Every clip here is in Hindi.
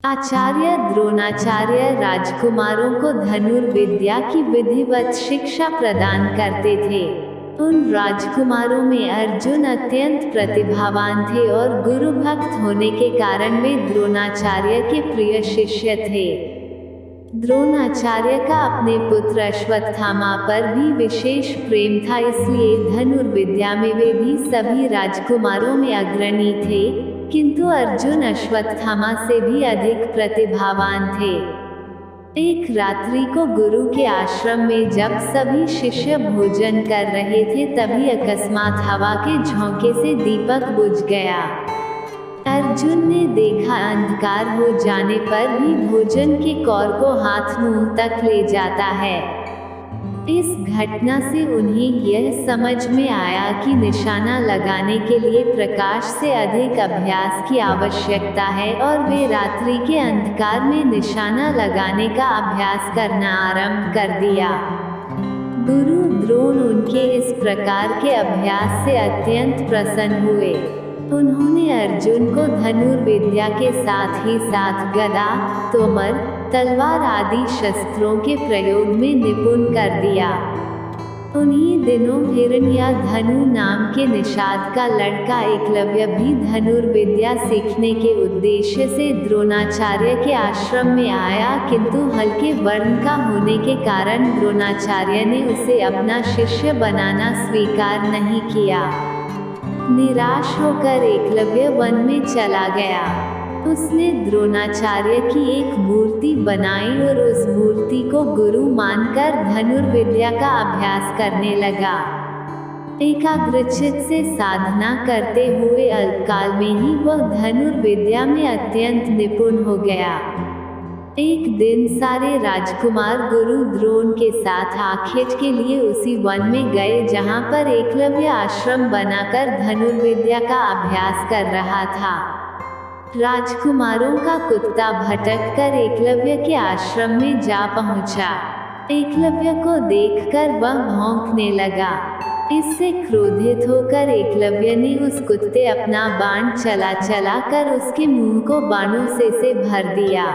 आचार्य द्रोणाचार्य राजकुमारों को धनुर्विद्या की विधिवत शिक्षा प्रदान करते थे। उन राजकुमारों में अर्जुन अत्यंत प्रतिभावान थे और गुरु भक्त होने के कारण वे द्रोणाचार्य के प्रिय शिष्य थे। द्रोणाचार्य का अपने पुत्र अश्वत्थामा पर भी विशेष प्रेम था, इसलिए धनुर्विद्या में वे भी सभी राजकुमारों में अग्रणी थे, किंतु अर्जुन अश्वत्थामा से भी अधिक प्रतिभावान थे। एक रात्रि को गुरु के आश्रम में जब सभी शिष्य भोजन कर रहे थे, तभी अकस्मात हवा के झोंके से दीपक बुझ गया। अर्जुन ने देखा अंधकार हो जाने पर भी भोजन के कौर को हाथ मुंह तक ले जाता है। इस घटना से उन्हें यह समझ में आया कि निशाना लगाने के लिए प्रकाश से अधिक अभ्यास की आवश्यकता है, और वे रात्रि के अंधकार में निशाना लगाने का अभ्यास करना आरंभ कर दिया। गुरु द्रोण उनके इस प्रकार के अभ्यास से अत्यंत प्रसन्न हुए। उन्होंने अर्जुन को धनुर्विद्या के साथ ही साथ गदा, तोमर, तलवार आदि शस्त्रों के प्रयोग में निपुण कर दिया। उन्हीं दिनों हिरण्याधनु नाम के निषाद का लड़का एकलव्य भी धनुर्विद्या सीखने के उद्देश्य से द्रोणाचार्य के आश्रम में आया, किंतु हल्के वर्ण का होने के कारण द्रोणाचार्य ने उसे अपना शिष्य बनाना स्वीकार नहीं किया। निराश होकर एकलव्य वन में चला गया। उसने द्रोणाचार्य की एक मूर्ति बनाई और उस मूर्ति को गुरु मानकर धनुर्विद्या का अभ्यास करने लगा। एकाग्रचित से साधना करते हुए अल्पकाल में ही वह धनुर्विद्या में अत्यंत निपुण हो गया। एक दिन सारे राजकुमार गुरु द्रोण के साथ आखेट के लिए उसी वन में गए जहां पर एकलव्य आश्रम बनाकर धनुर्विद्या का अभ्यास कर रहा था। राजकुमारों का कुत्ता भटक कर एकलव्य के आश्रम में जा पहुंचा। एकलव्य को देखकर वह भौंकने लगा। इससे क्रोधित होकर एकलव्य ने उस कुत्ते अपना बाण चला कर उसके मुंह को बाणों से भर दिया।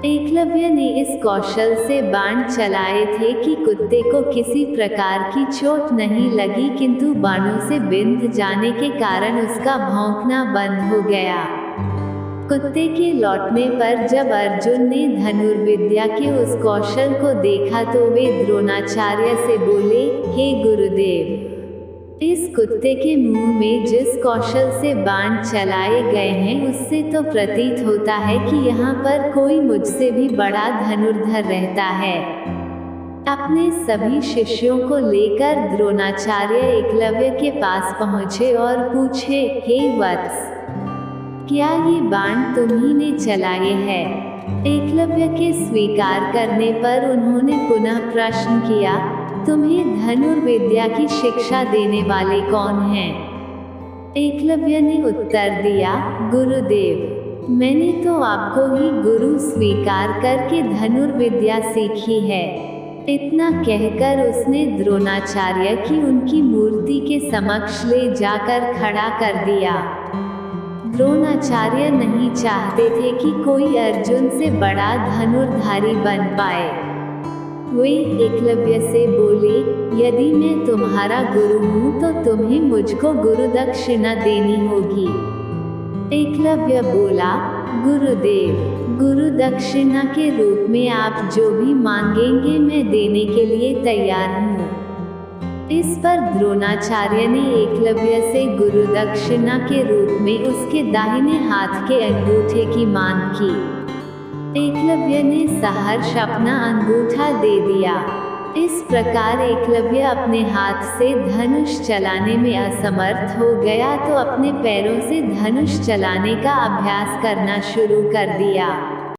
एकलव्य ने इस कौशल से बाण चलाए थे कि कुत्ते को किसी प्रकार की चोट नहीं लगी, किंतु बाणों से बिंध जाने के कारण उसका भौंकना बंद हो गया। कुत्ते के लौटने पर जब अर्जुन ने धनुर्विद्या के उस कौशल को देखा तो वे द्रोणाचार्य से बोले, हे गुरुदेव, इस कुत्ते के मुंह में जिस कौशल से बाण चलाए गए हैं उससे तो प्रतीत होता है कि यहाँ पर कोई मुझसे भी बड़ा धनुर्धर रहता है। अपने सभी शिष्यों को लेकर द्रोणाचार्य एकलव्य के पास पहुँचे और पूछे, हे वत्स, क्या ये बाण तुम्ही ने चलाए हैं? एकलव्य के स्वीकार करने पर उन्होंने पुनः प्रश्न किया, तुम्हें धनुर्विद्या की शिक्षा देने वाले कौन हैं? एकलव्य ने उत्तर दिया, गुरुदेव, मैंने तो आपको ही गुरु स्वीकार करके धनुर्विद्या सीखी है। इतना कहकर उसने द्रोणाचार्य की उनकी मूर्ति के समक्ष ले जाकर खड़ा कर दिया। द्रोणाचार्य नहीं चाहते थे कि कोई अर्जुन से बड़ा धनुर्धारी बन पाए। वे एकलव्य से बोले, यदि मैं तुम्हारा गुरु हूँ तो तुम्हें मुझको गुरु दक्षिणा देनी होगी। एकलव्य बोला, गुरुदेव, गुरु दक्षिणा के रूप में आप जो भी मांगेंगे मैं देने के लिए तैयार हूँ। इस पर द्रोणाचार्य ने एकलव्य से गुरु दक्षिणा के रूप में उसके दाहिने हाथ के अंगूठे की मांग की। एकलव्य ने सहर्ष अपना अंगूठा दे दिया। इस प्रकार एकलव्य अपने हाथ से धनुष चलाने में असमर्थ हो गया तो अपने पैरों से धनुष चलाने का अभ्यास करना शुरू कर दिया।